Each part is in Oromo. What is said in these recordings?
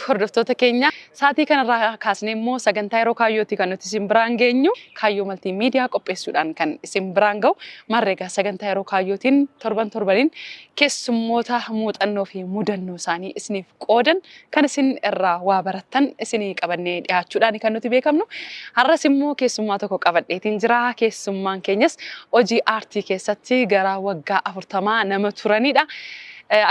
hordoftoota keenya sa'aatii kanarraa kaasnee immoo sagantaa yeroo kaayyooti kan nuti isin biraan geenyu kaayyoo maltiimiidiyaa qopheessuudhaan kan isin biraan ga'u marreegaa sagantaa yeroo kaayyootiin torbaniin keessummoota muuxannoo fi mudannoo isaanii isiniif qoodan kan isin irraa waa barattan isinii qabannee dhiyaachuudhaan kan nuti beekamnu har'as immoo keessummaa tokko qabadheetiin jira keessummaan keenyas hojii aartii keessatti gara waggaa 40 nama turanidha.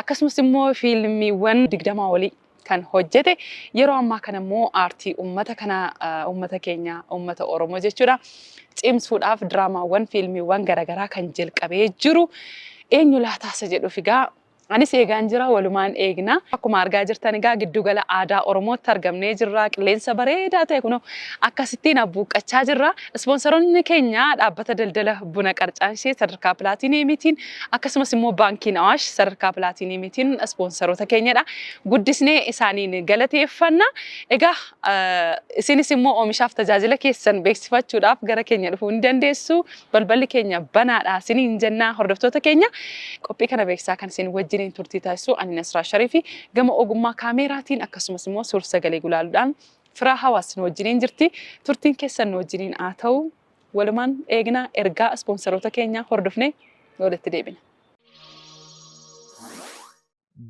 Akkasumas immoo fiilmiiwwan 20 olii kan hojjete yeroo ammaa kana immoo aartii uummata keenya uummata Oromoo jechuudha cimsuudhaaf diraamaawwan fiilmiiwwan garaagaraa kan jalqabee jiru eenyu laataasa jedhuuf egaa anis eegaan jira walumaan eegna akkuma argaa jirtan egaa giddugala aadaa Oromootti argamnee jirra qilleensa bareedaa ta'e kunoo akkasittiin abbuuqqachaa jirra ispoonsoroonni keenya dhaabbata daldala buna qarcaanshee sadarkaa pilaatiiniimiitiin akkasumas immoo baankiin Awaash sadarkaa pilaatiiniimiitiin ispoonsoroota keenyadha guddisnee isaaniin galateeffanna egaa isinis immoo oomishaaf tajaajila keessan beeksifachuudhaaf gara keenya dhufuu ni dandeessu balballi keenya banaadha isiniin jenna hordoftoota keenya qophii kana beeksisaa kan isin wajjin turtii taasisuu ani Nasraa Shariifi gama ogummaa kaameraatiin akkasumas immoo suur sagalee gulaaluudhaan firaa hawaasni wajjiniin jirti turtiin keessan wajjiniin haa ta'u walumaan eegna ergaa ispoonsoroota keenya hordofne walitti deebina.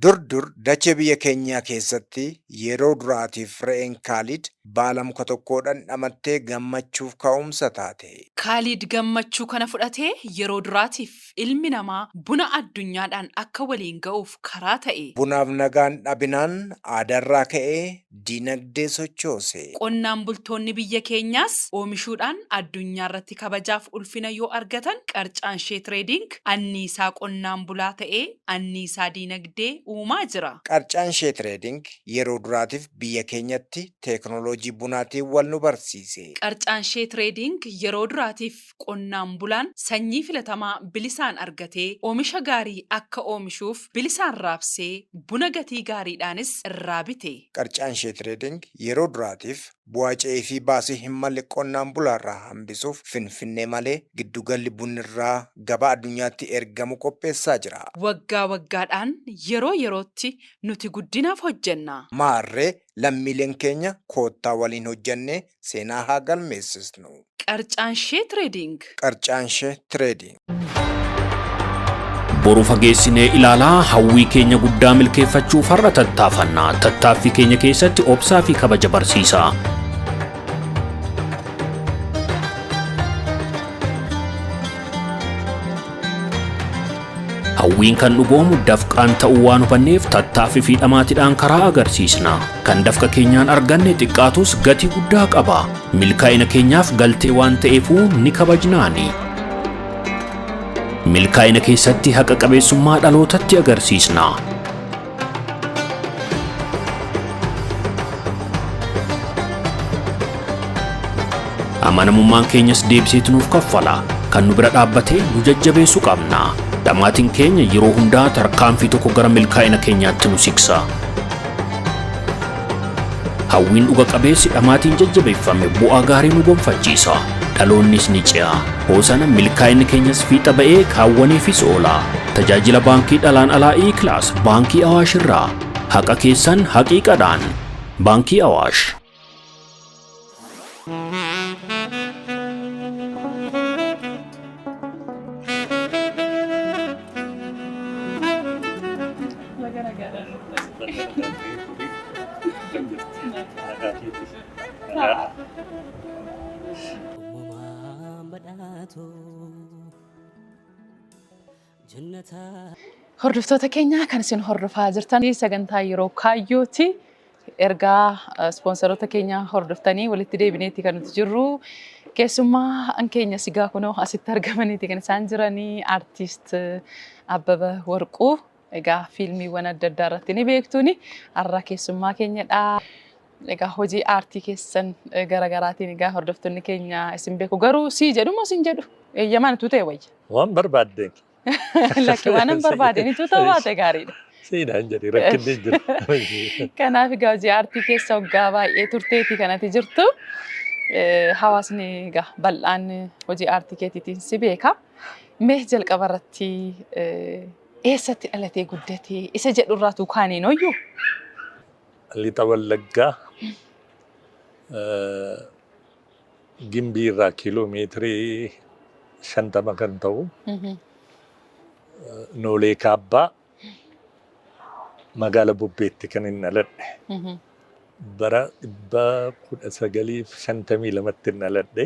Dur dachee biyya keenyaa keessatti yeroo duraatiif re'een Kaalid baala muka tokkoodhaan dhamattee gammachuuf ka'umsa taate. Kaalid gammachuu kana fudhatee yeroo duraatiif ilmi namaa buna addunyaadhaan akka waliin ga'uuf karaa ta'e. Bunaaf nagaan dhabinaan aadaarraa ka'ee dinagdee sochoose. Qonnaan bultoonni biyya keenyaas oomishuudhaan addunyaa irratti kabajaaf ulfina yoo argatan qarcaanshee tireeding anniisaa qonnaan bulaa ta'ee anniisaa dinagdee uumaa jira. Qarcaanshee tireeding yeroo duraatiif biyya keenyatti teeknooloojii bunaatiin wal nu barsiise. Qarcaanshee tireeding yeroo duraatiif qonnaan bulaan sanyii filatamaa bilisaan argatee oomisha gaarii akka oomishuuf bilisaan raabsee buna gatii gaariidhaanis irraa bite. Qarcaanshee tireeding yeroo duraatiif bu'aa ce'ii fi baasii hin malle qonnaan bulaarraa hambisuuf Finfinnee malee giddugalli bunirraa gabaa addunyaatti ergamu qopheessaa jira. Waggaa waggaadhaan yerootti nuti guddinaaf hojjenna. Maarree lammiileen keenya koottaa waliin hojjennee seenaa haa galmeessisnu. Qarcaanshee tireeding. Qarcaanshee tireeding. Boru fageessinee ilaalaa hawwii keenya guddaa milkeeffachuuf har'a tattaafannaa tattaaffii keenya keessatti obsaa fi kabaja barsiisaa. Hawwiin kan dhugoomu dafqaan ta'uu waan hubanneef tattaaffii fi dhamaatiidhaan karaa agarsiisna. Kan dafqa keenyaan arganne xiqqaatus gatii guddaa qaba. Milkaa'ina keenyaaf galtee waan ta'eefuu ni kabajnaani. Milkaa'ina keessatti haqa qabeessummaa dhalootatti agarsiisna. Amanamummaan keenyas deebisee nuuf kaffala. Kan nu bira dhaabbatee nu jajjabeessuu qabna. Dhamaatiin keenya yeroo hundaa tarkaanfii tokko gara milkaa'ina keenyaatti nu siqsa. Hawwiin dhuga qabeessi dhamaatiin jajjabeeffame bu'aa gaarii nu gonfachiisa. Dhaloonnis ni ce'a. Hoosana milkaa'inni keenyas fiixa ba'ee kaawwaneefis oola. Tajaajila baankii dhalaan alaa E-Class baankii Awaash irraa haqa keessan haqiiqadhaan baankii Awaash. Hordoftoota keenya kan isin hordofaa jirtan sagantaa yeroo kaayyooti ergaa ispoonsoroota keenya hordoftanii walitti deebineetti kan nuti jirru keessummaa keenya sigaa kunoo asitti argamaniiti kan isaan jiranii aartiist Abbaba Warquu egaa fiilmiiwwan adda addaa irratti ni beektuuni har'a keessummaa keenyadha. Egaa hojii aartii keessan garaagaraatiin egaa hordoftoonni keenya isin beeku garuu si jedhu moo sin jedhu eeyyamaan tu ta'e wayya. Waan barbaadden. Lakki waan barbaadenitu tawaate gaariidha. Siinaan jedhi rakkinni jira. Kanaaf egaa hojii aartii keessa waggaa baay'ee turteeti kanatti jirtu. Hawaasni egaa bal'aan hojii aartii keetiitiin si beeka. Mee jalqaba irratti eessatti dhalatee guddatee isa jedhu irraa tu kaaniin hoyyuu? lixa wallaggaa gimbii irraa kiiloomeetirii 50 kan ta'u noolee kaabbaa magaala Bubbeetti kan inni dhaladhe. Bara 1952tti inni dhaladhe.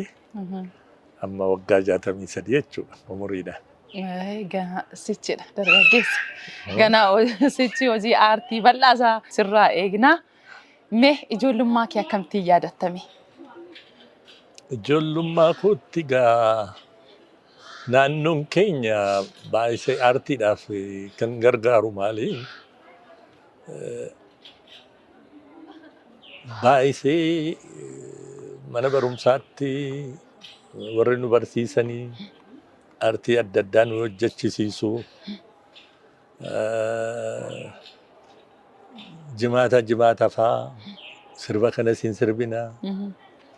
Amma waggaa 63 jechuudha umuriidhaan. Sichidha dargaggeessa. Ganaa sichi hojii aartii bal'aasaa sirraa eegnaa. Mee ijoollummaa kee akkamittiin yaadattame? Ijoollummaa kootti gaa naannoon keenya baay'isee aartiidhaaf kan gargaaru maali? Baay'isee mana barumsaatti warri nu barsiisanii aartii adda addaa nu hojjechisiisu. Jimaata fa'aa sirba kana siin sirbinaa.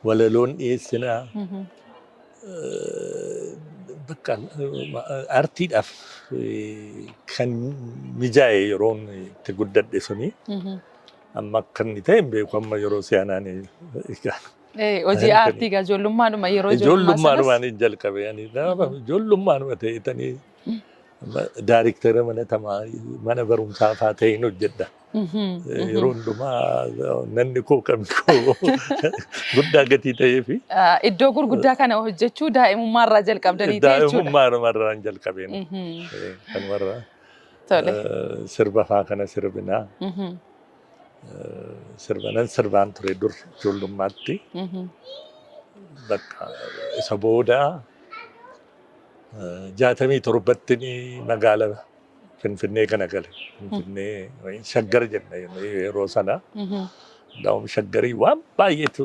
Walaloon dhiyeessinaa. Bakka aartiidhaaf kan mijaa'e yeroon itti guddadhe suni. Amma akka inni ta'e hin beeku amma yeroo si'anaan. Hojii aartii gaa ijoollummaadhuma yeroo ijoollummaadhumaan hin jalqabe. Ijoollummaadhuma ta'etanii daariktera mana barumsaa fa'aa ta'een hojjedha. Yeroo hundumaa namni koo qabni koo guddaa gatii ta'ee fi. Iddoo gurguddaa kana hojjechuu daa'imummaarraa jalqabdanii ta'e jechuudha. Daa'imummaarraa hin jalqabeen. Kanumarraa sirba fa'aa kana sirbinaa. Sirbaan ture dur ijoollummaatti. Bakka isa booda 67tti magaala Finfinnee kana gale. Finfinnee shaggar jenna yeroo sana. Daa'im shaggarii waan baay'eetu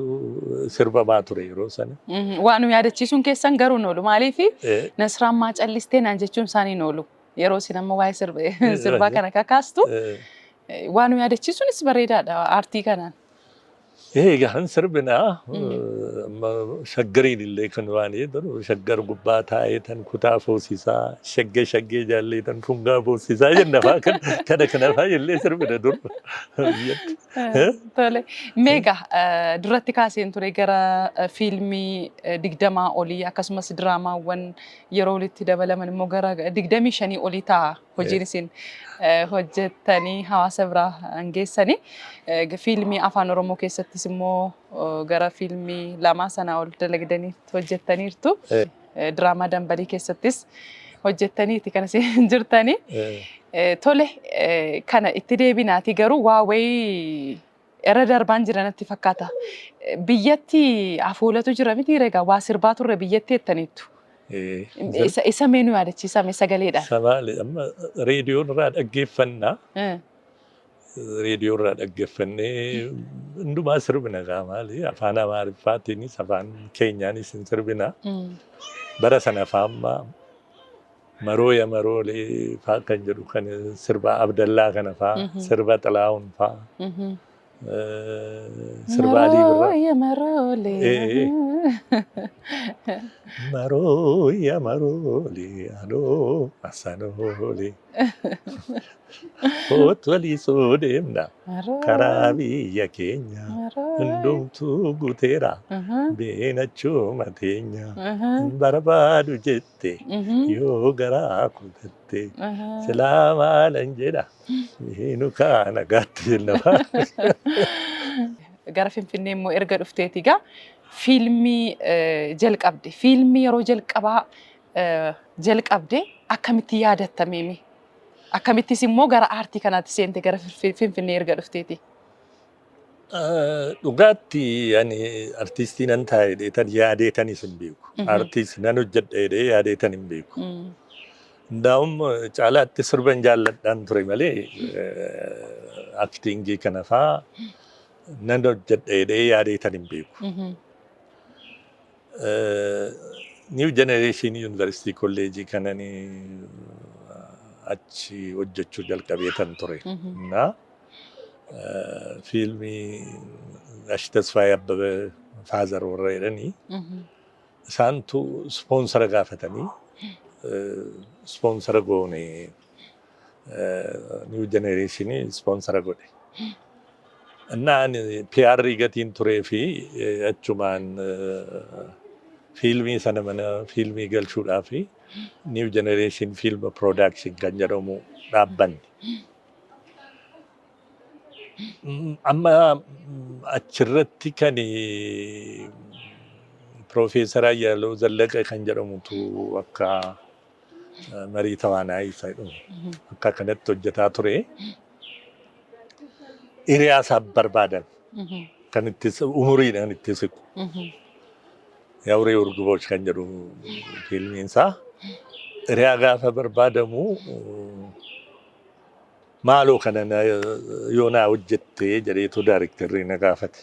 sirbamaa ture yeroo sana. Waan nu yaadachiisuun keessan garuu noolu maaliifi Nasraan maa callistee naan jechuun isaanii noolu. Yeroo isin amma waa'ee sirbaa kana kakaastu waan nu yaadachiisuunis bareedaadha aartii kanaan. Eegaan sirbinaa shaggariin illee kan waan jedhu shaggar gubbaa taa'ee tan kutaa foosisaa shaggee jaallee tan fungaa foosisaa jenna fa'aa kana fa'aa illee sirbina dur. Tole meegaa duratti kaaseen ture gara fiilmii 20 olii akkasumas diraamaawwan yeroo walitti dabalaman immoo gara 25 olii ta'a hojiin isin hojjettanii hawaasa biraa geessanii. Fiilmii afaan Oromoo keessattis immoo gara fiilmii 2 sanaa ol dalagdanii hojjettaniirtu. Diraamaa Dambalii keessattis hojjettaniiti kan isin jirtanii. Tole kana itti deebinaati garuu waa wayii irra darbaan jiranatti fakkaata. Biyyatti afoolatu jira miti egaa waa sirbaa turre biyyatti jettaniittu. Isa meenuu yaadachiisame sagaleedhaan. Samaali amma reediyoon irraa dhaggeeffannaa. Reediyoo irraa dhaggeeffannee hundumaa sirbina gaa maali afaan Amaariffaatiinis afaan keenyaanis hin sirbina. Bara sana fa'aa marooya maroolee fa'aa kan jedhu kan sirba Abdallaa kana fa'aa sirba Xalaa'uun fa'aa. Sirba Alii Birraa. Marooya maroolee. Marooya maroolee aloo asanoolee. Hootolii soo deemna karaa biyya keenya hundumtuu guuteera beenachuu mateenya barbaadu jette yoo garaa kutatte silaa maalan jedha miinu kaana gaatti jenna. Gara Finfinnee immoo erga dhufteeti gaa fiilmii jalqabde. Fiilmii yeroo jalqabaa jalqabde akkamitti yaadattameemi? Akkamittis immoo gara aartii kanaatti seente gara Finfinnee erga dhufteeti? Dhugaatti ani artistii nan taa'ee tan yaadeetanis hin beeku. Artiist nan hojjedha jedhee yaadeetan hin beeku. Ndaa'um caalaatti sirban jaalladhaan ture malee aktiingii kana fa'aa nan hojjedha jedhee yaadeetan hin beeku. New Generation University College kanani achi hojjechuu jalqabee tan ture. Na fiilmii Ashi Tasfaayee Abbabee faazar warra jedhanii isaantu ispoonsara gaafatanii ispoonsara goone New Generation ispoonsara godhe. Naan PR gatiin turee fi achumaan fiilmii sana mana fiilmii galchuudhaa fi New Generation Film Production kan jedhamu dhaabbanne. Amma achirratti kan Profeesar Ayyaaloo Zallaqa kan jedhamutu akka marii tawaanaa isa jedhamu akka kanatti hojjetaa ture. Hiriyaasaaf barbaadan kan itti umuriidhaan itti siqu. Yaa'uree Urgubooch kan jedhu fiilmiin isaa. Hiriyaa gaafa barbaadamu maaloo kana yoo naa hojjettee jedheetu daayirektarri na gaafate.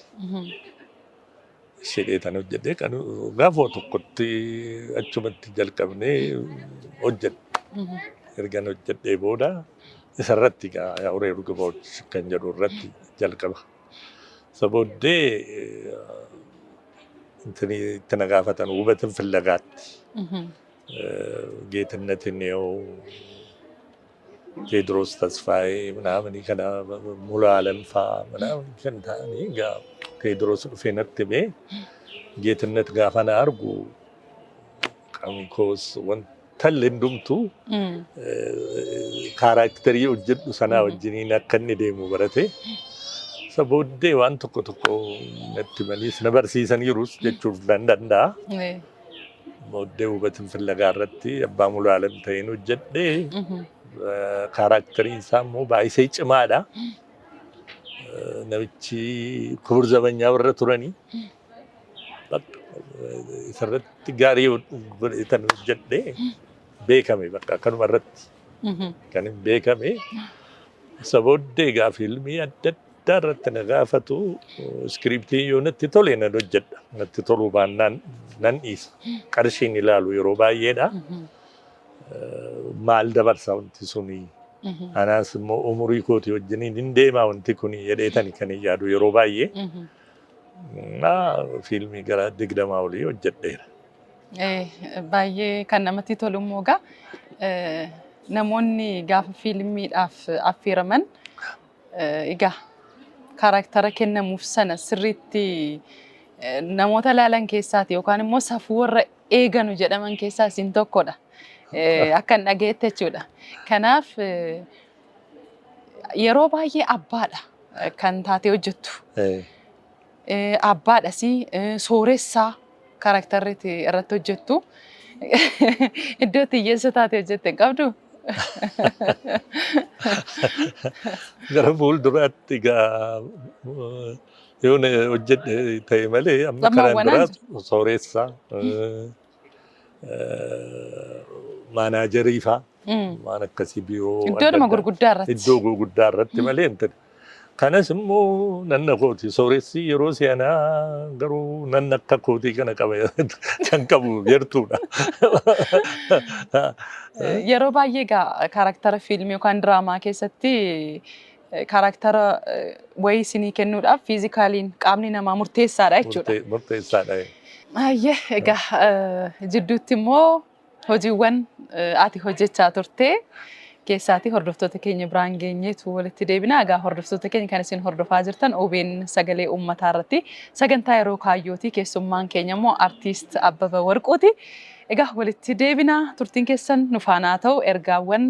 Ishee tan hojjedhee kan gaafa tokkotti achumatti jalqabnee hojjedhe. Ergan hojjedhee booda isarratti Yaa'uree Urgubooch kan jedhu irratti jalqaba. Isa booddee itti na gaafatan Wubatin Fillagaatti. ጌትነት ነው ቴድሮስ ተስፋዬ ምናምን ከና ሙሉ አለምፋ ምናምን ከንታኒ ጋ ቴድሮስ ፌነት ቤ ጌትነት ጋፋና አርጉ ካንኮስ ወንተል እንዱምቱ ካራክተሪ ወጅዱ ሰና ወጅኒ ነከን ደሙ በረቴ ሰቦዴ ዋን tokko tokko ነtti መሊስ ነበርሲሰን ይሩስ ጀቹፍ ዳንዳንዳ Mooddee Wubatin Fillagaa irratti abbaa muluu alam ta'een hojjedhee kaarakteriin isaa immoo baay'isee cimaadha. Namichi Kubur Zabanyaa warra turanii isarratti gaarii godhetan hojjedhee beekame bakka akkanuma irratti kan hin beekame. Isa booddee egaa fiilmii adda addaa irratti na gaafatu iskiriiptii yoo natti tole nan hojjedha. Natti toluu baannaan nan dhiisa. Qarshiin ilaalu yeroo baay'eedha. Maal dabarsa wanti suni. Anaas immoo umurii kooti wajjiniin hin deemaa wanti kuni jedheetani kan yaadu yeroo baay'ee. Fiilmii gara 20 olii hojjedheera. Baay'ee kan namatti tolu immoo egaa namoonni gaafa fiilmiidhaaf affeeraman egaa karaktera kennamuuf sana sirriitti namoota laalan keessaati yookaan immoo safuu warra eeganu jedhaman keessaa isin tokkodha. Akka hin dhageette jechuudha. Kanaaf yeroo baay'ee abbaadha kan taatee hojjettu. Abbaadhas sooressaa karakterri irratti hojjettu. Iddoo xiyyeessa taatee hojjette hin qabdu. Gara fuulduraatti egaa yoo hojjedhe ta'e malee amma kanaan dura sooressaa maanaajerii fa'aa waan akkasii biiroo iddoodhuma gurguddaa irratti iddoo gurguddaa irratti malee kanas immoo nanna kooti sooressi yeroo seenaa garuu nanna akka kootii kana qaba kan qabu yertuudha. Yeroo baay'ee egaa karaktera fiilmii yookaan diraamaa keessatti karaktera wayii isinii kennuudhaaf fiizikaaliin qaamni namaa murteessaadha jechuudha. Murteessaadha. Baay'ee egaa jidduutti immoo hojiiwwan ati hojjechaa turte keessaati hordoftoota keenya biraan geenyeetu walitti deebina. Egaa hordoftoota keenya kan isin hordofaa jirtan OBN sagalee uummataa irratti sagantaa yeroo kaayyooti. Keessummaan keenya immoo artiist Abbaba Warquuti. Egaa walitti deebina turtiin keessan nu faana ta'u ergaawwan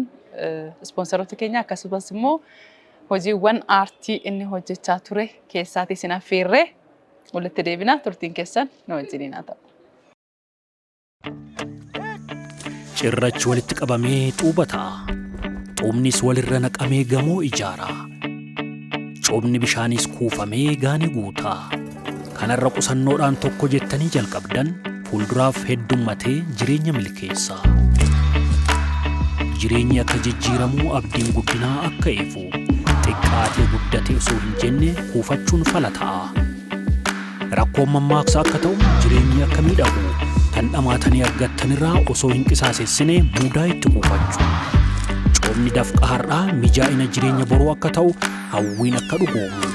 ispoonsaroota keenya akkasumas immoo hojiiwwan aartii inni hojjechaa ture keessaati isin affeerree walitti deebina turtiin keessan nu wajjiniin haa ta'u. Cirrachi walitti qabamee xuubata. Xuubnis walirra naqamee gamoo ijaara. Coobni bishaanis kuufamee gaanii guuta. Kanarra qusannoodhaan tokko jettanii jalqabdan fuulduraaf heddummatee jireenya milkeessa. Jireenyi akka jijjiiramu abdiin guddinaa akka eefu xiqqaatee guddatee osoo hin jenne kuufachuun fala ta'a. Rakkoon mammaaksa akka ta'u jireenyi akka miidhagu kan dhamaatanii argattanirraa osoo hin qisaasessine muudaa itti kuufachuu. Coobni dafqa har'aa mijaa'ina jireenya boruu akka ta'u hawwiin akka dhugoomu.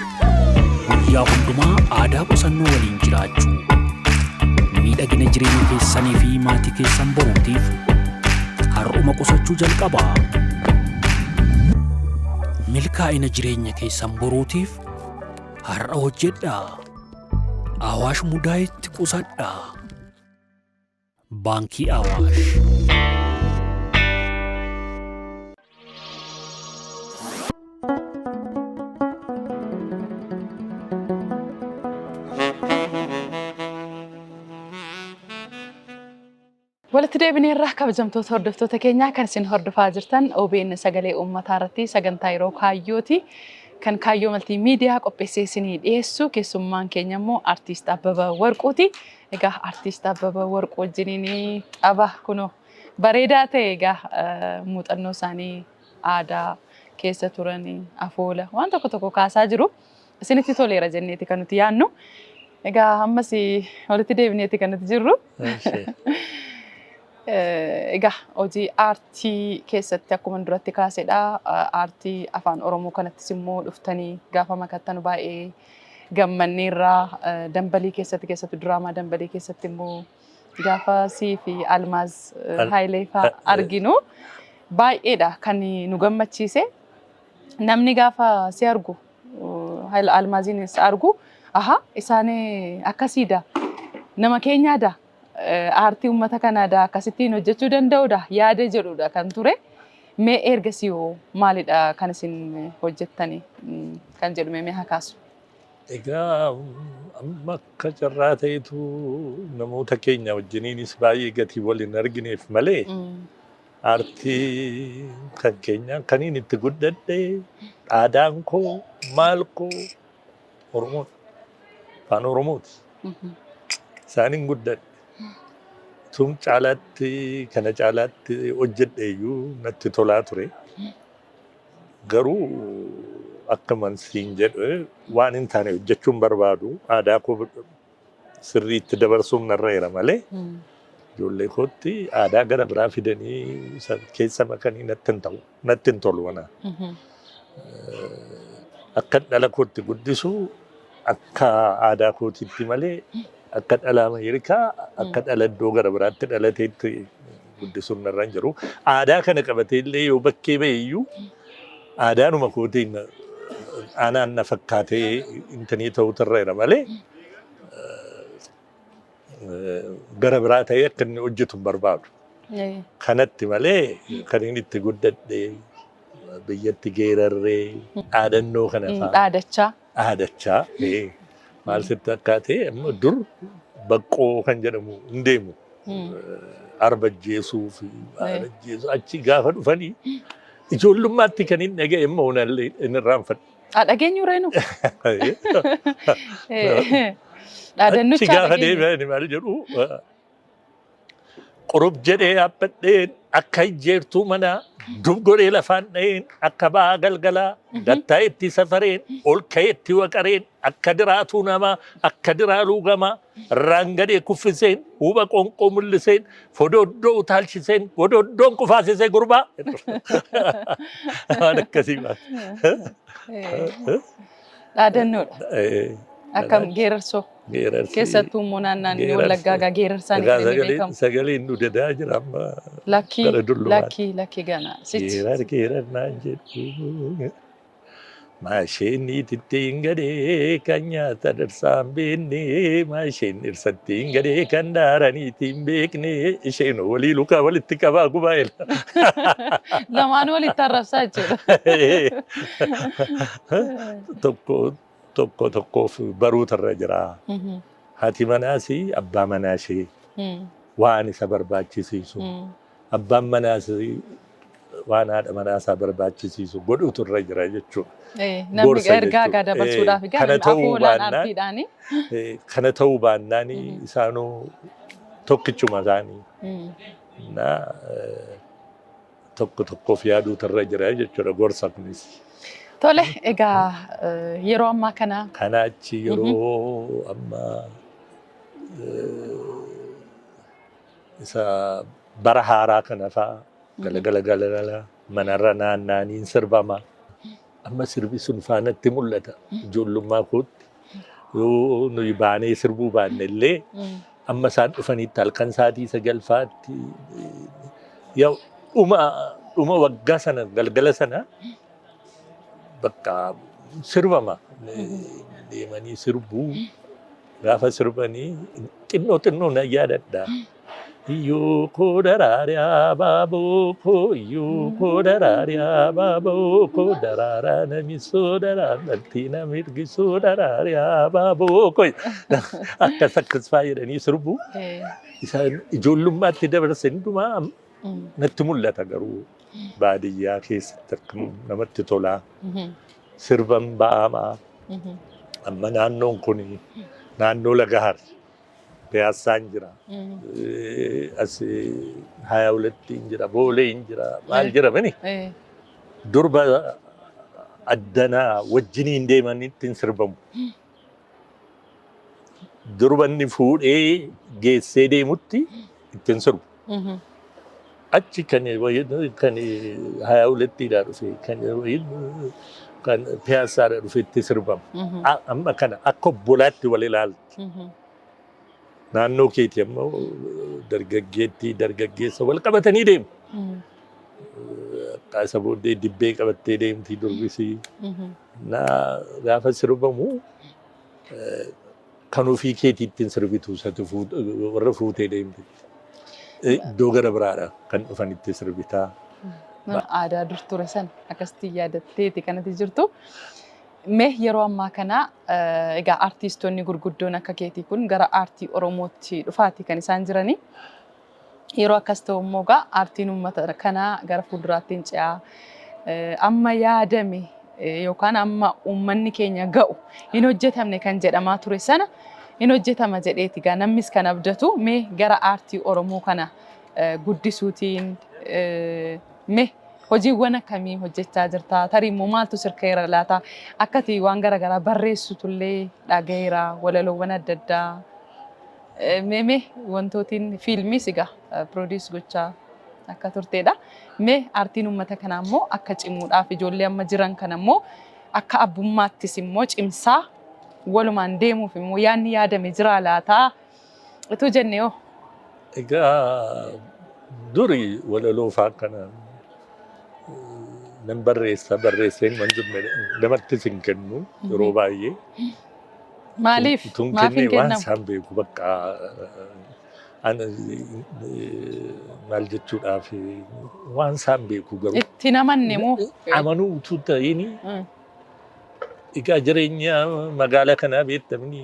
Guyyaa hundumaa aadaa qusannoo waliin jiraachuu. Miidhagina jireenya keessanii fi maatii keessan boruutiif har'uma qusachuu jalqabaa. Milkaa'ina jireenya keessan boruutiif har'a hojjedhaa. Awaash mudaa itti qusadhaa. Baankii Awaash. Walitti deebinee irraa kabajamtoota hordoftoota keenyaa kan isin hordofaa jirtan OBN sagalee uummataa irratti sagantaa yeroo kaayyooti kan kaayyoo maltiimiidiyaa qopheessee isinii dhiyeessu keessummaan keenya immoo artiist Abbabaa Warquuti. Egaa artiist Abbabaa Warquu wajjiniin tapha kunoo bareedaa ta'e egaa muuxannoo isaanii aadaa keessa turanii afoola waan tokko tokko kaasaa jiru. Isinitti toleera jenneeti kan nuti yaadnu. Egaa ammas walitti deebineeti kan nuti jirru. Egaa hojii aartii keessatti akkuma duratti kaasedha. Aartii afaan Oromoo kanattis immoo dhuftanii gaafa makattan baay'ee gammanneerraa dambalii keessatti diraamaa dambalii keessatti immoo gaafa sii fi Almaaz Haayilee fa'aa arginu baay'eedha kan nu gammachiise. Namni gaafa si argu Almaaziin argu isaan akkasiidha nama keenyaadha. Aartii uummata kanaadha akkasittiin hojjechuu danda'udha yaada jedhudha kan ture. Mee ergasii hoo maalidha kan isin hojjettani kan jedhu mee haa kaasu. Egaa amma akka carraa ta'etu namoota keenya wajjiniinis baay'ee gatii waliin argineef malee aartii kan keenya kaniin itti guddadhe aadaan koo maal koo Oromoodha. Afaan Oromooti. Isaaniin guddadhe. Sun caalaatti kana caalaatti hojjedheeyyuu natti tolaa ture. Garuu akka mansiin jedhu waan hin taane hojjechuun barbaadu aadaa koo sirriitti dabarsuun narreera malee ijoollee kootti aadaa gara biraa fidanii keessa makanii natti hin tolu wana. Akka dhala kootti guddisu akka aadaa kootiitti malee akka dhala Ameerikaa akka dhala iddoo gara biraatti dhalateetti guddisuun narra hin jiru. Aadaa kana qabatee illee yoo bakkee ba'eeyyuu aadaanuma kootiin aanaan na fakkaatee intanii ta'uutu irra malee gara biraa ta'ee akka inni hojjetu hin barbaadu. Kanatti malee kan inni itti guddadhe biyyatti geerarree dhaadannoo kana fa'aa. Dhaadachaa. Maal sitti akkaatee amma dur baqqoo kan jedhamu hin deemu. Arbajjeesuu fi arbajjeesuu achi gaafa dhufanii ijoollummaatti kan hin dhaga'e immoo hin irraanfadhu. Dhageenyu reenu. Dhaadannucha achi gaafa deebi'anii maal jedhu qorub jedhee yaabbadheen akka ijjeertuu manaa dub godhee lafaan dha'een akka ba'aa galgalaa dattaa itti safareen ol ka'ee itti waqareen akka diraatuu namaa akka diraaluu gamaa raangadee kuffiseen huba qonqoo mul'iseen fododdoo utaalchiseen gododdoon kufaasisee gurbaa. Waan akkasii baata. Dhaadannoodha. Akkam geerarsoo. Keessattuu immoo naannaan Wallaggaa geerarsaan itti beekamu. Sagaleen nu dadaa jira amma. Lakkii gana. Geerar naan jedhu. Maasheen ittiin gadee kan nyaata darsaan beekne maasheen dhirsattiin gadee kan daaraniitiin beekne isheen walii lukaa walitti qabaa gubaa'eera. Lamaan walitti arrabsaa jechuudha. Tokkoof baruutarra jira. Haati manaas abbaa manaashee waan isa barbaachisiisu. Abbaan manaas waan haadha manaasaa barbaachisiisu godhuutu irra jira jechuudha. Namni ergaa dabarsuudhaaf afoolaan artiidhaani. Kana ta'uu baannaan isaanuu tokkichuma isaanii. Tokkoof yaaduutu irra jira jechuudha gorsa kunis. Tole egaa yeroo ammaa kana. Kana achi yeroo ammaa isa bara haaraa kana fa'aa galagala manarra naannaniin sirbama. Amma sirbi sun faanatti mul'ata. Ijoollummaa kootti yoo nuyi baanee sirbuu baanne illee amma isaan dhufanitti halkan sa'aatii 9 dhuma waggaa sana galgala sana bakka sirbama. Deemanii sirbuu gaafa sirbanii xinnoo na yaadadha. Iyyuu koo daraariyaa baaboo koo iyyuu koo daraariyaa baaboo koo daraaraa namisoo daraarratti namirgisoo daraariyaa baaboo koo akkas fayyadanii sirbuu isaan ijoollummaatti dabarsan hundumaa natti mul'ata garuu baadiyyaa keessatti akka namatti tolaa sirban ba'amaa amma naannoon kun naannoo Lagahar Piyaassaan jira. As haya hulattiin jira, booleen jira, maal jira mani. Durba addanaa wajjiniin deemanii ittiin sirbamu. Durbanni fuudhee geessee deemutti ittiin sirbu. Achi kan haya hulattiidhaa dhufe, kan Piyaassaadhaa dhufe itti sirbamu. Amma kana akka obbolaatti wal ilaalti. Naannoo keetii ammoo dargaggeessa wal qabatanii deemu. Kaasa booddee dibbee qabattee deemti durbisii. Gaafa sirbamu kan ofii keetii ittiin sirbitu warra fuutee deemti. Iddoo gara biraadha kan dhufan itti sirbitaa. Aadaa dur ture san akkasitti yaadatteeti kanatti jirtu. Mee yeroo ammaa kana egaa artistoonni gurguddoon akka keetii kun gara aartii Oromootti dhufaati kan isaan jiranii. Yeroo akkas ta'u immoo egaa aartiin uummata kanaa gara fuulduraatti ce'aa amma yaadame yookaan amma uummanni keenya ga'u hin hojjetamne kan jedhamaa ture sana hin hojjetama jedheeti egaa namnis kan abdatu mee gara aartii Oromoo kana guddisuutiin mee hojiiwwan akkamii hojjechaa jirta? Tarii immoo maaltu sirkeera laata? Akkati waan garaagaraa barreessitullee dhagayeera walaloowwan adda addaa. Mee wantootiin fiilmiis egaa piroodiis gochaa akka turteedha. Mee aartiin uummata kanaa immoo akka cimuudhaaf ijoollee amma jiran kana immoo akka abbummaattis immoo cimsaa walumaan deemuuf immoo yaadni yaadame jira laata? Ituu jennee hoo? Egaa duri walaloo fa'aa kana nan barreesseen wanti namatti sin kennu yeroo baay'ee. Maaliif? Maaf hin kennamu? Waan isaan beeku bakka maal jechuudhaaf waan isaan beeku garuu. Itti namanne moo? Amanuu utuu ta'ini egaa jireenya magaalaa kanaa beektamni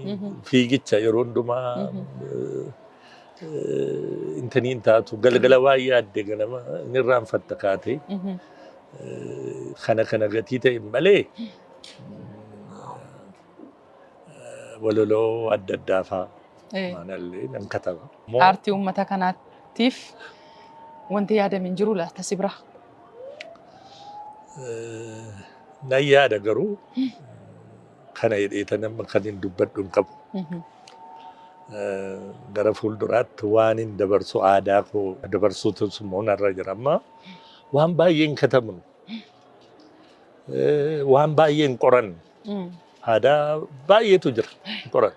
fiigicha yeroo hundumaa intaniin taatu galgala waa yaadde ganama inni irraanfatta kaatee. Kana gatii ta'e malee walaloo adda addaa fa'aa manallee nan kataba. Aartii uummata kanaatiif wanti yaadame hin jiru laata si bira? Nan yaada garuu kana jedheeta nama kan hin dubbadhu hin qabu. Gara fuulduraatti waan hin dabarsu aadaa koo dabarsuutus immoo narra jira amma. Waan baay'een katamu, waan baay'een qoran, aadaa baay'eetu jira qoran.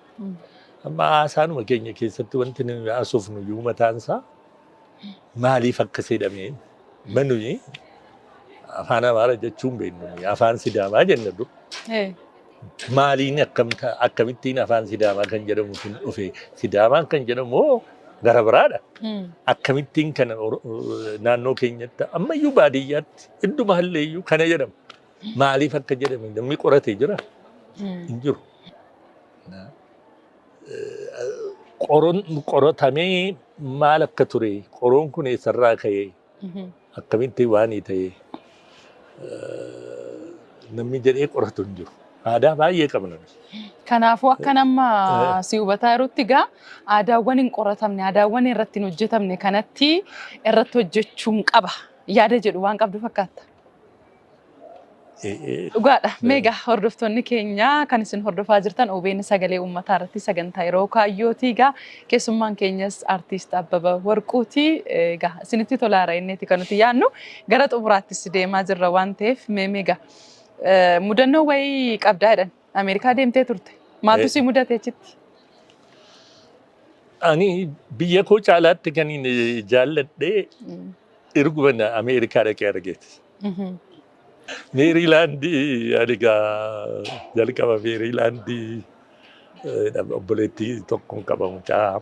Amma haasaanuma keenya keessatti wanti nuyi haasofnu iyyuu mataan isaa maaliif akkas jedhamee manuyi afaan Amaaraa jechuun beeknu afaan Sidaamaa jenna dur. Maaliin akkamittiin afaan Sidaamaa kan jedhamu sun dhufe Sidaamaan kan jedhamu gara biraadha. Akkamittiin kana naannoo keenyatti ammayyuu baadiyyaatti idduma halleeyyuu kana jedhamu. Maaliif akka jedhame namni qoratee jira? Hin jiru. Qoratamee maal akka ture? Qoroon kun eessarraa ka'ee? Akkamittiin waan ta'ee? Namni jedhee qoratu hin jiru. Aadaa baay'ee qabna. Kanaafuu akka nama si hubataa jirutti egaa aadaawwan hin qoratamne, aadaawwan irratti hin hojjetamne kanatti irratti hojjechuun qaba. Yaada jedhu waan qabdu fakkaata. Dhugaadha. Meegaa hordoftoonni keenya kan isin hordofaa jirtan OBN sagalee uummataa irratti sagantaa yeroo kaayyooti egaa keessummaan keenyas artiist Abbaba Warquuti egaa isinitti tolaara inneeti kan nuti yaadnu gara xumuraattis deemaa jirra waan ta'eef meegaa mudannoo wayii qabdaa jedhan Ameerikaa deemtee turte. Maaltu si mudate achitti? Ani biyya koo caalaatti kan jaalladhee erguma Ameerikaa dhaqee argeeti. Meeriilaandii adigaa jalqaba Meeriilaandii obboleettii tokkoon qaba mucaa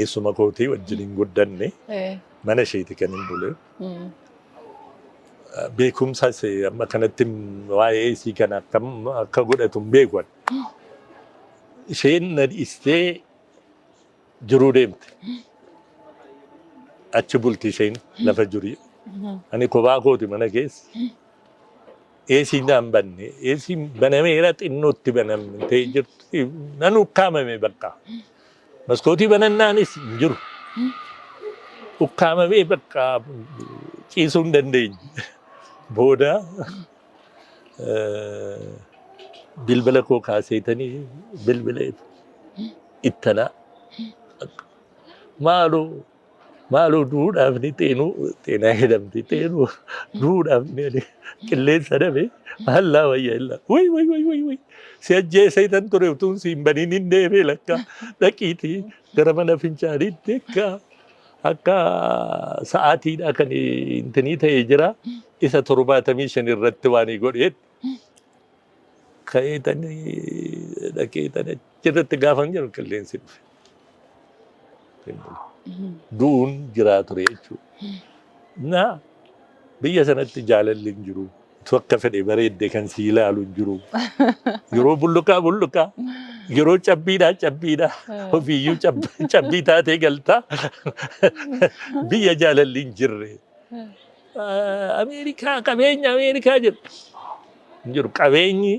eessuma kootii wajjin guddanne mana isheeti kan hin bule. Beekumsa amma kanatti waa'ee isii kana akka godhatu hin beekan. Isheen na dhiistee jiruu deemte. Achi bulti isheen lafa jirii. Ani kophaa kooti mana keessa. Eesiin naan banne. Eesiin banameera xinnootti banamtee jirti. Nan ukkaamame bakka. Maskootii banannaanis hin jiru. Ukkaamamee bakka ciisuu hin dandeenye. Booda bilbila koo kaaseetanii bilbileef ittanaa. Maaloo duudhaaf ni xeenaa jedhamti. Xeenuu duudhaaf ni qilleensa dhabe hallaa wayyaa illaa. Way si ajjeesaitan ture utuun si hin baniin hin deebee lakka dhaqiitii gara mana fincaaniitti akka sa'aatiidhaa kan intinii ta'ee jira. Isa 75 irratti waan godheet ka'eetanii dhaqeetanii achirratti gaafan jiru qilleensi dhufe. Duun jiraa ture jechuudha. Na biyya sanatti jaalalli hin jiru. Tu akka fedhe bareedde kan si ilaalu hin jiru. Yeroo bulluqaa. Yeroo cabbiidhaa. Ofiiyyuu cabbii taatee galtaa. Biyya jaalalli hin jirre. Qabeenya Ameerikaa jedhu. Hin jiru qabeenyi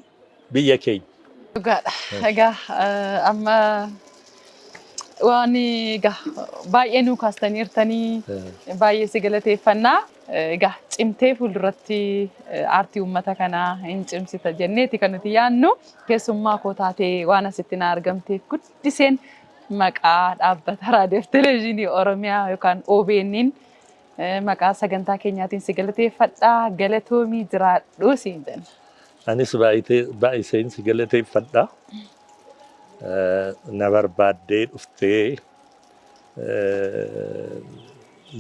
biyya keenya. Dhugaadha. Egaa amma waan baay'ee nu kaastaniirtanii baay'ee si galateeffannaa. Egaa cimtee fuulduratti aartii uummata kanaa hin cimsita jenneeti kan nuti yaadnu. Keessummaa koo taatee waan asitti na argamteef guddiseen maqaa dhaabbata raadiyoo fi televezyiinii Oromiyaa yookaan OBN'n maqaa sagantaa keenyaatiin si galateeffadhaa. Galatoomii jiraadhuu siin jenna. Anis baay'iseen si galateeffadhaa. Na barbaaddee dhuftee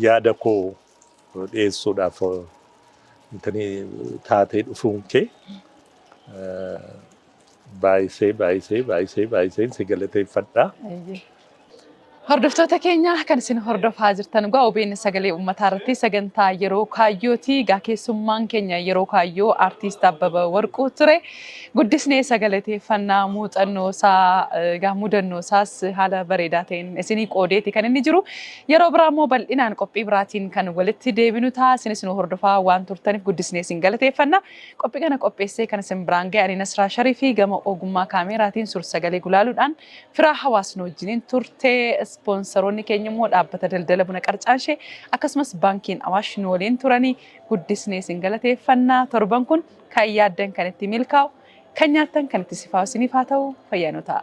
yaada koo dhiyeessuudhaaf taatee dhufuun kee baay'iseen si galateeffadhaa. Hordoftoota keenya kan isin hordofaa jirtan OBN sagalee uummataa irratti sagantaa yeroo kaayyooti. Egaa keessummaan keenya yeroo kaayyoo aartiist Abbaba Warquu ture. Guddisnee sagalateeffannaa muuxannoo isaa mudannoo isaas haala bareedaa ta'een isinii qoodeeti kan inni jiru. Yeroo biraa immoo bal'inaan qophii biraatiin kan walitti deebinu ta'a. Isinis nu hordofaa waan turtaniif guddisnee isin galateeffanna. Qophii kana qopheessee kan isin biraan ga'e ani Nasraa Sharifii gama ogummaa kaameraatiin suur-sagalee gulaaluudhaan firaa hawaasni wajjiniin turtee. Ispoonsaroonni keenya immoo dhaabbata daldala buna Qarcaashee akkasumas baankiin Awaash nu waliin turanii guddisnee isin galateeffannaa. Torban kun kan yaaddan kan itti milkaa'u kan nyaattan kan itti sifaa'u isiniif haa ta'u fayyaa nu ta'a.